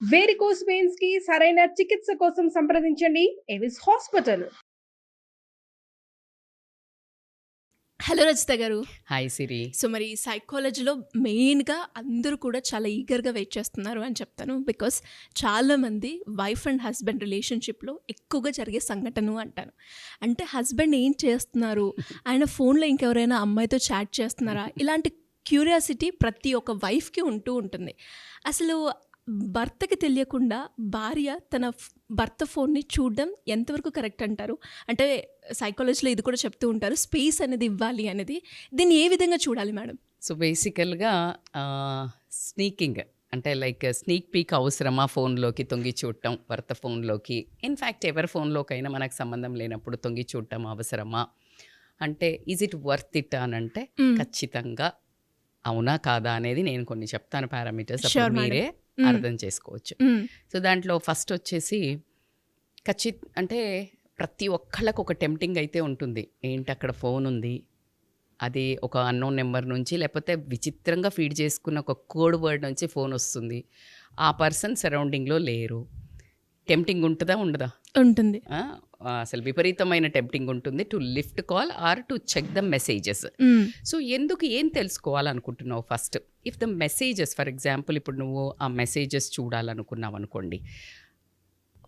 Varicose veins కి సరైన చికిత్స కోసం సంప్రదించండి ఎవిస్ హాస్పిటల్. హలో రచిత గారు. హాయ్ సిరి. సో మరి సైకాలజీలో మెయిన్గా అందరూ కూడా చాలా ఈగర్గా వెయిట్ చేస్తున్నారు అని చెప్తాను. బికాస్ చాలామంది వైఫ్ అండ్ హస్బెండ్ రిలేషన్షిప్లో ఎక్కువగా జరిగే సంఘటన అంటాను. అంటే హస్బెండ్ ఏం చేస్తున్నారు, ఆయన ఫోన్లో ఇంకెవరైనా అమ్మాయితో చాట్ చేస్తున్నారా, ఇలాంటి క్యూరియాసిటీ ప్రతి ఒక్క వైఫ్కి ఉంటూ ఉంటుంది. అసలు భర్తకి తెలియకుండా భార్య తన భర్త ఫోన్ని చూడడం ఎంతవరకు కరెక్ట్ అంటారు? అంటే సైకాలజీలో ఇది కూడా చెప్తూ ఉంటారు, స్పేస్ అనేది ఇవ్వాలి అనేది. దీన్ని ఏ విధంగా చూడాలి మేడం? సో బేసికల్గా స్నీకింగ్ అంటే లైక్ స్నీక్ పీక్ అవసరమా? ఫోన్లోకి తొంగి చూడటం, భర్త ఫోన్లోకి, ఇన్ఫ్యాక్ట్ ఎవరి ఫోన్లోకైనా మనకు సంబంధం లేనప్పుడు తొంగి చూడటం అవసరమా అంటే ఈజ్ ఇట్ వర్త్ ఇట్ అని అంటే ఖచ్చితంగా అవునా కాదా అనేది నేను కొన్ని చెప్తాను పారామీటర్స్, అప్పుడు మీరే అర్థం చేసుకోవచ్చు. సో దాంట్లో ఫస్ట్ వచ్చేసి అంటే ప్రతి ఒక్కళ్ళకు ఒక టెంప్టింగ్ అయితే ఉంటుంది. ఏంటి అక్కడ ఫోన్ ఉంది, అది ఒక అన్నోన్ నెంబర్ నుంచి, లేకపోతే విచిత్రంగా ఫీడ్ చేసుకున్న ఒక కోడ్ వర్డ్ నుంచి ఫోన్ వస్తుంది, ఆ పర్సన్ సరౌండింగ్లో లేరు. టెంప్టింగ్ ఉంటుందా ఉండదా? ఉంటుంది. అసలు విపరీతమైన టెంప్టింగ్ ఉంటుంది to lift call or to check the messages. So ఎందుకు ఏం తెలుసుకోవాలనుకుంటున్నావు first? If the messages, for example ఇప్పుడు నువ్వు ఆ మెసేజెస్ చూడాలనుకున్నావు అనుకోండి,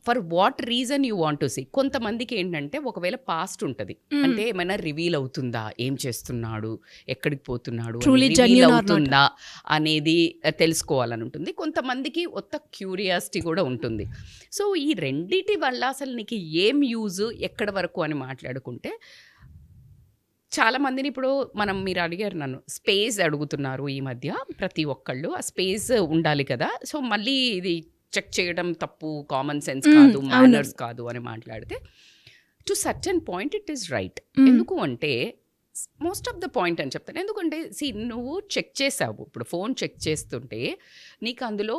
for what reason you want to see. కొంతమందికి ఏంటంటే ఒకవేళ పాస్ట్ ఉంటుంది, అంటే ఏమైనా రివీల్ అవుతుందా, ఏం చేస్తున్నాడు, ఎక్కడికి పోతున్నాడు, రివీల్ అవుతుందా అనేది తెలుసుకోవాలని ఉంటుంది. కొంతమందికి కొత్త క్యూరియాసిటీ కూడా ఉంటుంది. సో ఈ రెండిటి వల్ల అసలు నీకు ఏం యూజ్, ఎక్కడి వరకు అని మాట్లాడుకుంటే, చాలామందిని ఇప్పుడు మీరు అడిగారు నన్ను, స్పేస్ అడుగుతున్నారు ఈ మధ్య ప్రతి ఒక్కళ్ళు. ఆ స్పేస్ ఉండాలి కదా. సో మళ్ళీ ఇది చెక్ చేయడం తప్పు, కామన్ సెన్స్ కాదు, మేనర్స్ కాదు అని మాట్లాడితే to certain point it is right. ఎందుకు అంటే మోస్ట్ ఆఫ్ ద పాయింట్ అని చెప్తాను. ఎందుకంటే నువ్వు చెక్ చేసావు, ఇప్పుడు ఫోన్ చెక్ చేస్తుంటే నీకు అందులో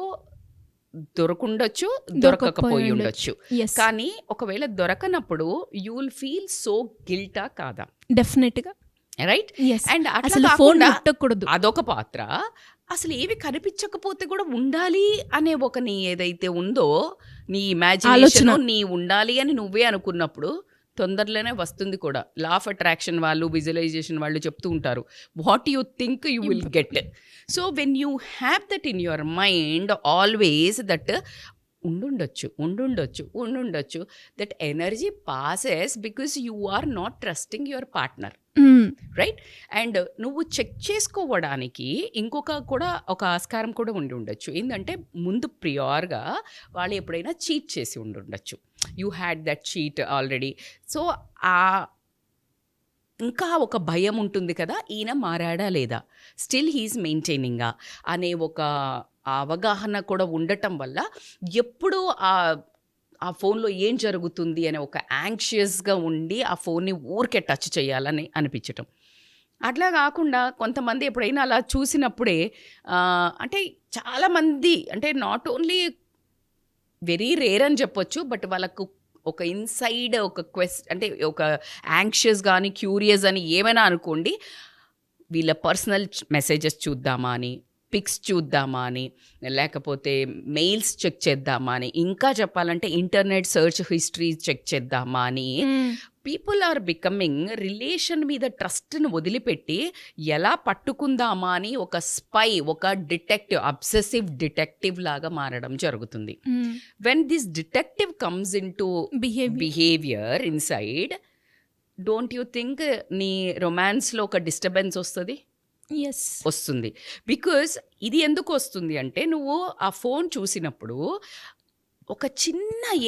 దొరకుండొచ్చు, దొరకకపోయి ఉండొచ్చు. కానీ ఒకవేళ దొరకనప్పుడు యూ విల్ ఫీల్ సో గిల్టా కాదా? డెఫినెట్గా, రైట్. అండ్ అదొక పాత్ర. అసలు ఏవి కనిపించకపోతే కూడా ఉండాలి అనే ఒక నీ ఏదైతే ఉందో, నీ ఇమాజినేషన్, నీ ఉండాలి అని నువ్వే అనుకున్నప్పుడు తొందరలోనే వస్తుంది కూడా. లా ఆఫ్ అట్రాక్షన్ వాళ్ళు, విజువలైజేషన్ వాళ్ళు చెప్తూ ఉంటారు, what you think you will get. So when you have that in your mind always, that ఉండుండొచ్చు, that energy passes because you are not trusting your partner, right. And నువ్వు check చేసుకోవడానికి ఇంకొక కూడా ఒక ఆస్కారం కూడా ఉండొచ్చు. ఏంటంటే ముందు ప్రియార్గా వాళ్ళు ఎప్పుడైనా చీట్ చేసి ఉండొచ్చు, you had that cheat already. So ఇంకా ఒక భయం ఉంటుంది కదా, ఈయన మారాడా లేదా, స్టిల్ హీఈస్ మెయింటైనింగా అనే ఒక అవగాహన కూడా ఉండటం వల్ల ఎప్పుడూ ఆ ఫోన్లో ఏం జరుగుతుంది అనే ఒక యాంగ్షియస్గా ఉండి ఆ ఫోన్ని ఊరికే టచ్ చేయాలని అనిపించటం. అట్లా కాకుండా కొంతమంది ఎప్పుడైనా అలా చూసినప్పుడే అంటే చాలామంది, అంటే నాట్ ఓన్లీ వెరీ రేర్ అని చెప్పొచ్చు, బట్ వాళ్ళకు ఒక ఇన్సైడ్ ఒక అంటే ఒక యాంగ్షియస్ కానీ క్యూరియస్ అని ఏమైనా అనుకోండి, వీళ్ళ పర్సనల్ మెసేజెస్ చూద్దామా అని, పిక్స్ చూద్దామా అని, లేకపోతే మెయిల్స్ చెక్ చేద్దామా అని, ఇంకా చెప్పాలంటే ఇంటర్నెట్ సర్చ్ హిస్టరీ చెక్ చేద్దామా అని పీపుల్ ఆర్ బికమింగ్ రిలేషన్ మీద ట్రస్ట్ను వదిలిపెట్టి ఎలా పట్టుకుందామా అని ఒక స్పై, ఒక డిటెక్టివ్, అబ్సెసివ్ డిటెక్టివ్ లాగా మారడం జరుగుతుంది. When this detective comes in to behaviour inside, don't you think నీ రొమాన్స్లో ఒక డిస్టర్బెన్స్ వస్తుంది? బికాజ్ ఇది ఎందుకు వస్తుంది అంటే, నువ్వు ఆ ఫోన్ చూసినప్పుడు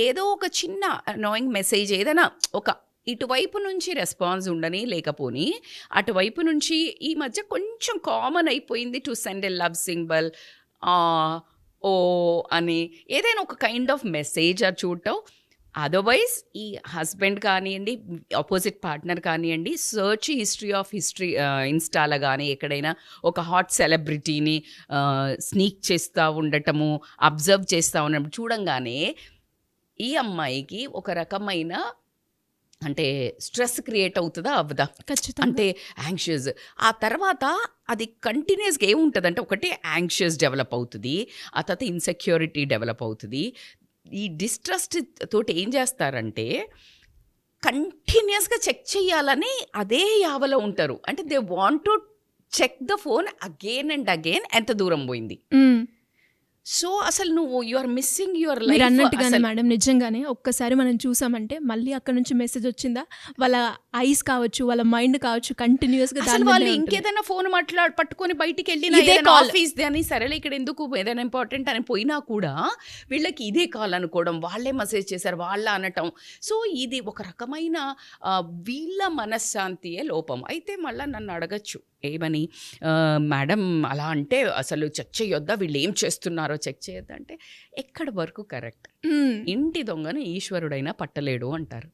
ఏదో ఒక చిన్న అనాయింగ్ మెసేజ్, ఏదైనా ఒక ఇటువైపు నుంచి రెస్పాన్స్ ఉండని లేకపోని, అటువైపు నుంచి ఈ మధ్య కొంచెం కామన్ అయిపోయింది to send a love symbol, ఓ అని ఏదైనా ఒక కైండ్ ఆఫ్ మెసేజ్ అది చూడటం. అదర్వైజ్ ఈ హస్బెండ్ కానివ్వండి, ఆపోజిట్ పార్ట్నర్ కానివ్వండి, సర్చ్ హిస్టరీ ఇన్స్టాలో కానీ ఎక్కడైనా ఒక హాట్ సెలబ్రిటీని స్నీక్ చేస్తూ ఉండటము, అబ్జర్వ్ చేస్తూ ఉండటం చూడంగానే ఈ అమ్మాయికి ఒక రకమైన అంటే స్ట్రెస్ క్రియేట్ అవుతుందా అవ్వదా? ఖచ్చితంగా. అంటే యాంగ్షియస్. ఆ తర్వాత అది కంటిన్యూస్‌గా ఏముంటదంటే ఒకటి యాంగ్షియస్ డెవలప్ అవుతది. ఆ తర్వాత ఇన్‌సెక్యూరిటీ డెవలప్ అవుతది. ఈ డిస్ట్రస్ట్ తోటి ఏం చేస్తారంటే కంటిన్యూస్‌గా చెక్ చేయాలని అదే యావలో ఉంటారు. అంటే they want to check the phone again and again ఎంత దూరం పోయింది. హ్మ్. సో, అసలు నువ్వు you are missing your life. మీరన్నట్టుగానే మేడం నిజంగానే ఒక్కసారి మనం చూసామంటే మళ్ళీ అక్కడి నుంచి మెసేజ్ వచ్చిందా, వాళ్ళ ఐస్ కావచ్చు, వాళ్ళ మైండ్ కావచ్చు కంటిన్యూస్‌గా అసలు దాని వాళ్ళు మీదనే ఉంటుంది. ఇంకేదైనా ఫోన్ పట్టుకొని బయటికెళ్ళినా ఇదే ఏదైనా కాల్. ఆఫీస్‌ది అని సరేలే ఇక్కడ ఎందుకు ఏదైనా ఇంపార్టెంట్ అని పోయినా కూడా వీళ్ళకి ఇదే కాల్ అనుకోవడం, వాళ్ళే మెసేజ్ చేశారు, వాళ్ళ అనటం. సో, ఇది ఒక రకమైన వీళ్ళ మనశ్శాంతియే లోపం. అయితే మళ్ళా నన్ను అడగొచ్చు ఏమని, మేడం అలా అంటే అసలు చెక్ చేయొద్దా, వీళ్ళు ఏం చేస్తున్నారో చెక్ చేయొద్దా అంటే ఎక్కడి వరకు కరెక్ట్? హ్మ్. ఇంటి దొంగను ఈశ్వరుడైనా పట్టలేడు అంటారు.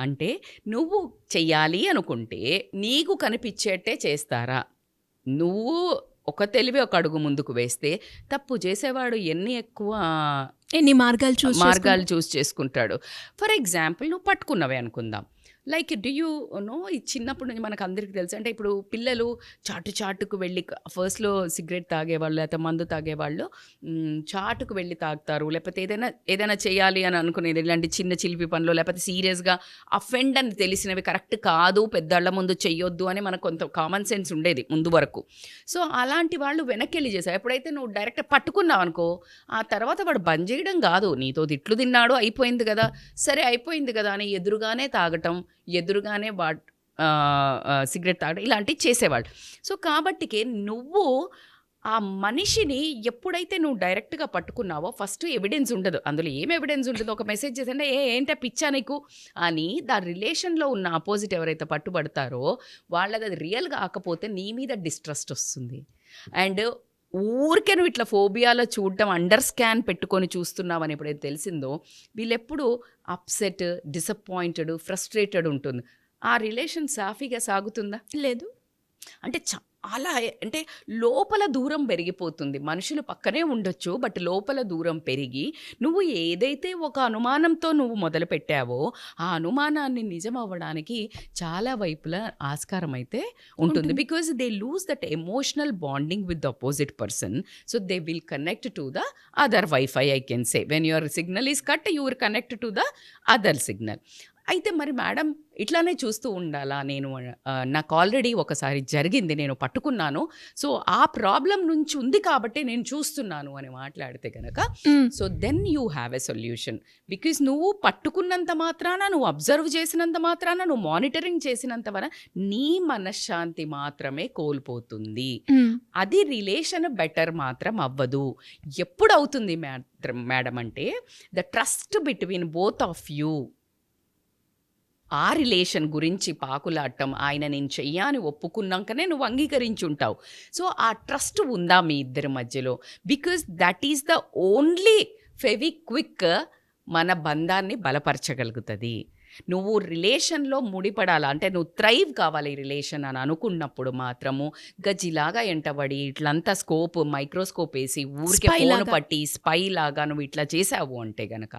అంటే నువ్వు చెయ్యాలి అనుకుంటే నీకు కనిపించేట్టే చేస్తారా? నువ్వు ఒక తెలివి ఒక అడుగు ముందుకు వేస్తే తప్పు చేసేవాడు ఎన్ని ఎక్కువ ఎన్ని మార్గాలు మార్గాలు చూస్ చేసుకుంటాడు. ఫర్ ఎగ్జాంపుల్ నువ్వు పట్టుకున్నవే అనుకుందాం. లైక్ డూ యూ నో, ఈ చిన్నప్పటి నుంచి మనకు అందరికీ తెలుసు. అంటే ఇప్పుడు పిల్లలు చాటుకు వెళ్ళి ఫస్ట్లో సిగరెట్ తాగేవాళ్ళు లేకపోతే మందు తాగేవాళ్ళు చాటుకు వెళ్ళి తాగుతారు. లేకపోతే ఏదైనా చేయాలి అని అనుకునేది ఇలాంటి చిన్న చిలిపి పనులు లేకపోతే సీరియస్గా అఫెండ్ అని తెలిసినవి కరెక్ట్ కాదు పెద్దళ్ళ ముందు చెయ్యొద్దు అని మనకు కొంత కామన్ సెన్స్ ఉండేది ముందు వరకు. సో అలాంటి వాళ్ళు వెనక్కి వెళ్ళి చేశారు. ఎప్పుడైతే నువ్వు డైరెక్ట్ పట్టుకున్నావు అనుకో, ఆ తర్వాత వాడు బంద్ చేయడం కాదు, నీతో తిట్లు తిన్నాడు అయిపోయింది కదా, సరే అయిపోయింది కదా అని ఎదురుగానే తాగటం, ఎదురుగానే సిగరెట్ తాగడం ఇలాంటివి చేసేవాళ్ళు. సో కాబట్టికే నువ్వు ఆ మనిషిని ఎప్పుడైతే నువ్వు డైరెక్ట్గా పట్టుకున్నావో ఫస్ట్ ఎవిడెన్స్ ఉండదు. అందులో ఏం ఎవిడెన్స్ ఉంటుంది? ఒక మెసేజ్ చేసంటే ఏంటో పిచ్చా నీకు అని దాని రిలేషన్లో ఉన్న ఆపోజిట్ ఎవరైతే పట్టుబడతారో వాళ్ళది అది రియల్ కాకపోతే నీ మీద డిస్ట్రస్ట్ వస్తుంది. అండ్ ఊరికే నువ్వు ఇట్లా ఫోబియాలో చూడటం, అండర్ స్కాన్ పెట్టుకొని చూస్తున్నావని ఎప్పుడైతే తెలిసిందో వీళ్ళెప్పుడు అప్సెట్, డిసప్పాయింటెడ్, ఫ్రస్ట్రేటెడ్ ఉంటుంది. ఆ రిలేషన్ సాఫీగా సాగుతుందా? లేదు. అంటే చాలా అంటే లోపల దూరం పెరిగిపోతుంది. మనుషులు పక్కనే ఉండొచ్చు, బట్ లోపల దూరం పెరిగి నువ్వు ఏదైతే ఒక అనుమానంతో నువ్వు మొదలుపెట్టావో ఆ అనుమానాన్ని నిజం అవ్వడానికి చాలా వైపులా ఆస్కారం అయితే ఉంటుంది. Because they lose that emotional bonding with the opposite person. So they will connect to the other wifi. I can say when your signal is cut you will connect to the other signal. అయితే మరి madam ఇట్లానే చూస్తూ ఉండాలా? నేను నాకు already ఒకసారి జరిగింది, నేను పట్టుకున్నాను, సో ఆ ప్రాబ్లం నుంచి ఉంది కాబట్టి నేను చూస్తున్నాను అని మాట్లాడితే కనుక so then you have a solution. Because నువ్వు పట్టుకున్నంత మాత్రాన, నువ్వు అబ్జర్వ్ చేసినంత మాత్రాన, నువ్వు మానిటరింగ్ చేసినంత వల్ల నీ మనశ్శాంతి మాత్రమే కోల్పోతుంది. అది రిలేషన్ బెటర్ మాత్రం అవ్వదు. ఎప్పుడు అవుతుంది మేడం అంటే the trust between both of you, ఆ రిలేషన్ గురించి పాకులాడటం, ఆయన నేను చెయ్యాని ఒప్పుకున్నాకనే నువ్వు అంగీకరించుంటావు. సో ఆ ట్రస్ట్ ఉందా మీ ఇద్దరి మధ్యలో? Because that is the only Fevikwik మన బంధాన్ని బలపరచగలుగుతుంది. నువ్వు రిలేషన్లో ముడిపడాలా అంటే నువ్వు థ్రైవ్ కావాలి ఈ రిలేషన్ అని అనుకున్నప్పుడు మాత్రము గజిలాగా ఎంటబడి ఇట్లంతా స్కోప్ మైక్రోస్కోప్ వేసి ఊరికే ఫోన్ పట్టి స్పై లాగా నువ్వు ఇట్లా చేసావు అంటే గనక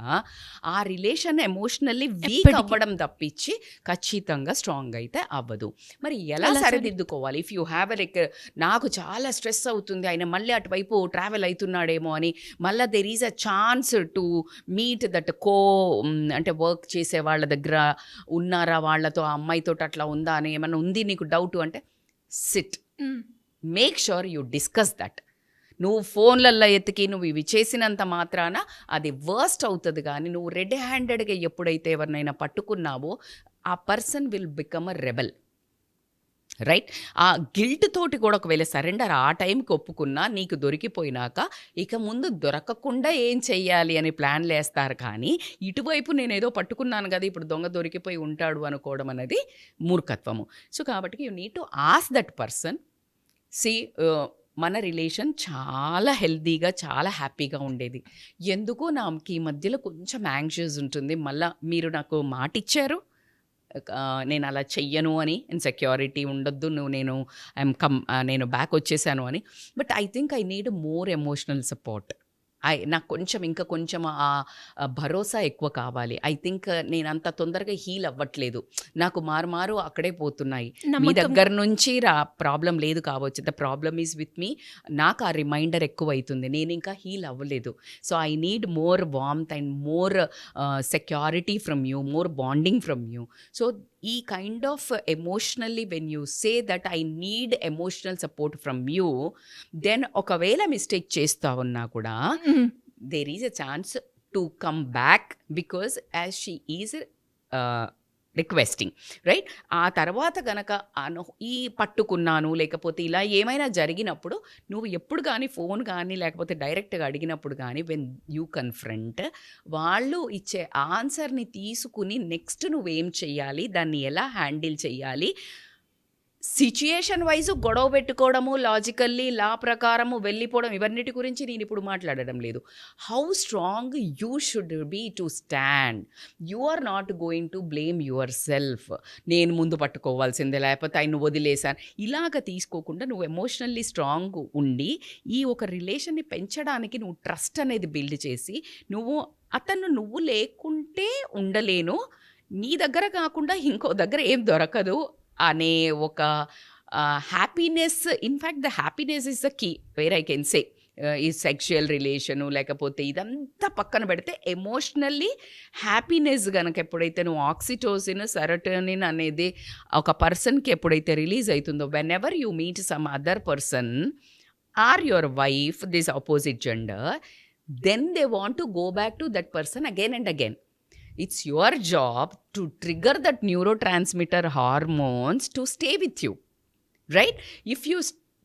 ఆ రిలేషన్ ఎమోషనల్లీ వీక్ అవ్వడం తప్పించి ఖచ్చితంగా స్ట్రాంగ్ అయితే అవ్వదు. మరి ఎలా సరిదిద్దుకోవాలి? ఇఫ్ యూ హ్యావ్ నాకు చాలా స్ట్రెస్ అవుతుంది, ఆయన మళ్ళీ అటువైపు ట్రావెల్ అవుతున్నాడేమో అని, మళ్ళీ there is a chance to meet that అంటే వర్క్ చేసే వాళ్ళ దగ్గర ఉన్నారా, వాళ్ళతో ఆ అమ్మాయితో అట్లా ఉందా అని ఏమన్నా ఉంది నీకు డౌట్ అంటే SIT, make sure you discuss that. నువ్వు ఫోన్లల్లో ఎత్తికి నువ్వు ఇవి చేసినంత మాత్రాన అది వర్స్ట్ అవుతుంది. కానీ నువ్వు రెడ్ హ్యాండెడ్గా ఎప్పుడైతే ఎవరినైనా పట్టుకున్నావో ఆ person will become a rebel, right? ఆ గిల్ట్ తోటి కూడా ఒకవేళ సరెండర్ ఆ టైంకి ఒప్పుకున్నా నీకు దొరికిపోయినాక ఇక ముందు దొరకకుండా ఏం చెయ్యాలి అని ప్లాన్లు వేస్తారు. కానీ ఇటువైపు నేను ఏదో పట్టుకున్నాను కదా ఇప్పుడు దొంగ దొరికిపోయి ఉంటాడు అనుకోవడం అనేది మూర్ఖత్వము. సో కాబట్టి you need to ask that person, see మన రిలేషన్ చాలా హెల్తీగా చాలా హ్యాపీగా ఉండేది, ఎందుకు నాకు ఈ మధ్యలో కొంచెం యాంగ్షియస్ ఉంటుంది, మళ్ళీ మీరు నాకు మాట ఇచ్చారు నేను అలా చెయ్యను అని, ఇన్సెక్యూరిటీ ఉండొద్దు, నేను బ్యాక్ వచ్చేసాను అని, but I think I need more emotional support. నాకు ఇంకా కొంచెం ఆ భరోసా ఎక్కువ కావాలి. ఐ థింక్ నేను అంత తొందరగా హీల్ అవ్వట్లేదు. నాకు మారు అక్కడే పోతున్నాయి. మీ నమ్మకం దగ్గర నుంచి ప్రాబ్లం లేదు కావచ్చు. The problem is with me. నాకు ఆ రిమైండర్ ఎక్కువైతుంది. నేను ఇంకా హీల్ అవ్వలేదు. So I need more warmth and more security from you, more bonding from you. So ఈ kind of emotionally when you say that I need emotional support from you, then ఒకవేళ mistake చేస్తా ఉన్నా కూడా there is a chance to come back because as she is requesting, right? ఆ తర్వాత గనక ఈ పట్టుకున్నాను లేకపోతే ఇలా ఏమైనా జరిగినప్పుడు నువ్వు ఎప్పుడు కానీ ఫోన్ కానీ లేకపోతే డైరెక్ట్గా అడిగినప్పుడు కానీ వెన్ యూ కన్ఫ్రంట్, వాళ్ళు ఇచ్చే ఆన్సర్ని తీసుకుని నెక్స్ట్ నువ్వేం చెయ్యాలి, దాన్ని ఎలా హ్యాండిల్ చెయ్యాలి, సిచ్యుయేషన్ వైజ్ గొడవ పెట్టుకోవడము, లాజికల్లీ లా ప్రకారము వెళ్ళిపోవడం, ఇవన్నిటి గురించి నేను ఇప్పుడు మాట్లాడడం లేదు. How strong you should be to stand. You are not going to blame yourself. నేను ముందు పట్టుకోవాల్సిందే లేకపోతే ఆయన వదిలేశాను ఇలాగ తీసుకోకుండా నువ్వు ఎమోషనల్లీ స్ట్రాంగ్ ఉండి ఈ ఒక రిలేషన్ని పెంచడానికి నువ్వు ట్రస్ట్ అనేది బిల్డ్ చేసి, నువ్వు లేకుంటే ఉండలేను, నీ దగ్గర కాకుండా ఇంకో దగ్గర ఏం దొరకదు అనే ఒక happiness. In fact the happiness is the key where I can say. ఈ సెక్షువల్ రిలేషను లేకపోతే ఇదంతా పక్కన పెడితే ఎమోషనల్లీ హ్యాపీనెస్ కనుక ఎప్పుడైతే నువ్వు ఆక్సిటోసిన్, సెరోటోనిన్ అనేది ఒక పర్సన్కి ఎప్పుడైతే రిలీజ్ అవుతుందో, whenever you meet some other person or your wife, this opposite gender, then they want to go back to that person again and again. It's your job to trigger that neurotransmitter hormones to stay with you, right? If you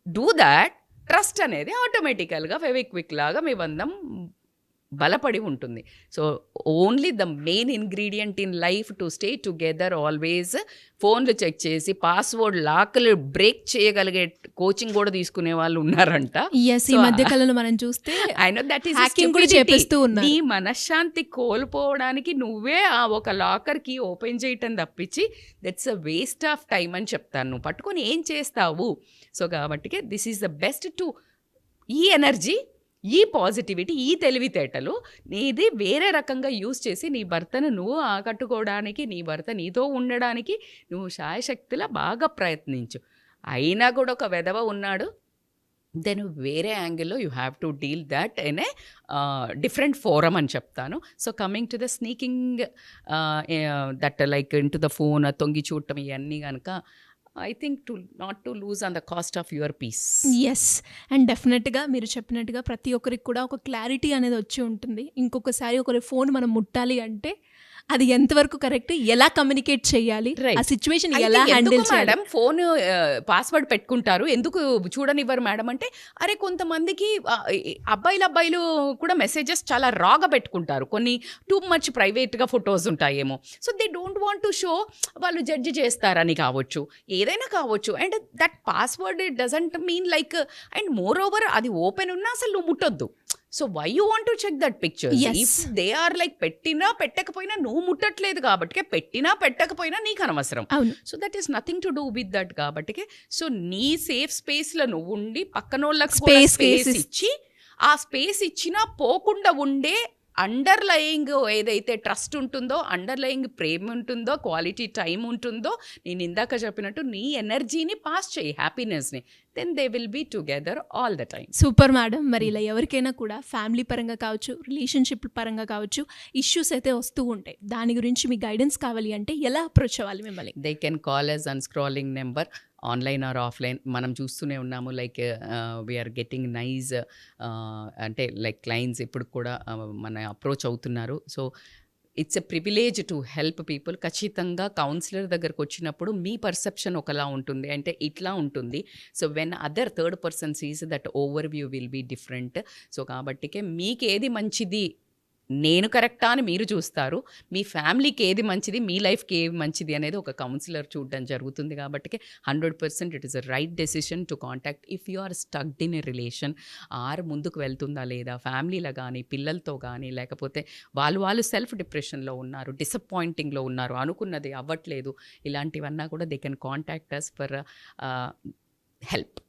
do that, trust అనేది ఆటోమేటికల్గా ఫెవిక్విక్ లాగా మీ బంధం బలపడి ఉంటుంది. So only the main ingredient in life to stay together always, ఫోన్లు check చేసి password లాక్లు break చేయగలిగే coaching కూడా తీసుకునే వాళ్ళు ఉన్నారంట. ఈ మధ్య కాలంలో మనం చూస్తే నీ మనశ్శాంతి కోల్పోవడానికి నువ్వే ఆ ఒక లాకర్ కి ఓపెన్ చేయటం తప్పించి that's a waste of time అని చెప్తాను. నువ్వు పట్టుకొని ఏం చేస్తావు? సో కాబట్టి this is the best to ఈ ఎనర్జీ, ఈ పాజిటివిటీ, ఈ తెలివితేటలు నీది వేరే రకంగా యూజ్ చేసి నీ భర్తను నువ్వు ఆకట్టుకోవడానికి, నీ భర్త నీతో ఉండడానికి నువ్వు శాయశక్తిలా బాగా ప్రయత్నించు. అయినా కూడా ఒక వెధవ ఉన్నాడు, దెన్ వేరే యాంగిల్లో you have to deal that in a different forum అని చెప్తాను. So coming to the sneaking that like into the phone, తొంగి చూడటం, ఇవన్నీ కనుక I think not to lose on the cost of your peace. Yes, and డెఫినెట్గా మీరు చెప్పినట్టుగా ప్రతి ఒక్కరికి కూడా ఒక క్లారిటీ అనేది వచ్చి ఉంటుంది. ఇంకొకసారి ఒకరి ఫోన్ మనం ముట్టాలి అంటే అది ఎంతవరకు కరెక్ట్, ఎలా కమ్యూనికేట్ చేయాలి, ఆ సిచ్యువేషన్ ఎలా హ్యాండిల్ చేయాలి. మేడం ఫోన్ పాస్వర్డ్ పెట్టుకుంటారు, ఎందుకు చూడనివ్వరు మేడం అంటే, అరే కొంతమందికి అబ్బాయిలు కూడా మెసేజెస్ చాలా రాగా పెట్టుకుంటారు, కొన్ని టూ మచ్ ప్రైవేట్గా ఫొటోస్ ఉంటాయేమో. So they don't want to show, వాళ్ళు జడ్జి చేస్తారని కావచ్చు, ఏదైనా కావచ్చు. And that password doesn't mean like, and moreover అది ఓపెన్ ఉన్నా అసలు నువ్వు ముట్టొద్దు. So why you want to check that picture? If they are like పెట్టినా పెట్టకపోయినా నువ్వు ముట్టట్లేదు కాబట్టి, పెట్టినా పెట్టకపోయినా నీకు అనవసరం. So that is nothing to do with that కాబట్టి, సో నీ సేఫ్ స్పేస్లో నువ్వు ఉండి పక్కనోళ్ళకి స్పేస్ ఇచ్చి, ఆ స్పేస్ ఇచ్చినా పోకుండా ఉండే అండర్లయింగ్ ఏదైతే ట్రస్ట్ ఉంటుందో, అండర్లయింగ్ ప్రేమ ఉంటుందో, క్వాలిటీ టైం ఉంటుందో, నేను ఇందాక చెప్పినట్టు నీ ఎనర్జీని పాస్ చేయి, హ్యాపీనెస్ని, then they will be together all the time. Super madam. మరి ఇలా ఎవరికైనా కూడా ఫ్యామిలీ పరంగా కావచ్చు, రిలేషన్షిప్ పరంగా కావచ్చు, ఇష్యూస్ అయితే వస్తూ ఉంటాయి. దాని గురించి మీ గైడెన్స్ కావాలి అంటే ఎలా అప్రోచ్ అవ్వాలి మిమ్మల్ని? They can call us on scrolling number, online or offline. మనం చూస్తూనే ఉన్నాము, లైక్ వీఆర్ గెట్టింగ్ నైస్ అంటే లైక్ క్లయింట్స్ ఇప్పుడు కూడా మన అప్రోచ్ అవుతున్నారు. So it's a privilege to help people. ఖచ్చితంగా కౌన్సిలర్ దగ్గరకు వచ్చినప్పుడు మీ పర్సెప్షన్ ఒకలా ఉంటుంది, అంటే ఇట్లా ఉంటుంది. So when other third person sees that overview will be different. So కాబట్టికే మీకు ఏది మంచిది, నేను కరెక్టా అని మీరు చూస్తారు, మీ ఫ్యామిలీకి ఏది మంచిది, మీ లైఫ్కి ఏది మంచిది అనేది ఒక కౌన్సిలర్ చూడడం జరుగుతుంది. కాబట్టి 100% it is a right decision to contact if you are stucked in a relation, or ముందుకు వెళ్తుందా లేదా, ఫ్యామిలీలో కానీ పిల్లలతో కానీ, లేకపోతే వాళ్ళు సెల్ఫ్ డిప్రెషన్లో ఉన్నారు, డిసప్పాయింటింగ్లో ఉన్నారు, అనుకున్నది అవ్వట్లేదు, ఇలాంటివన్నా కూడా they can contact us for help.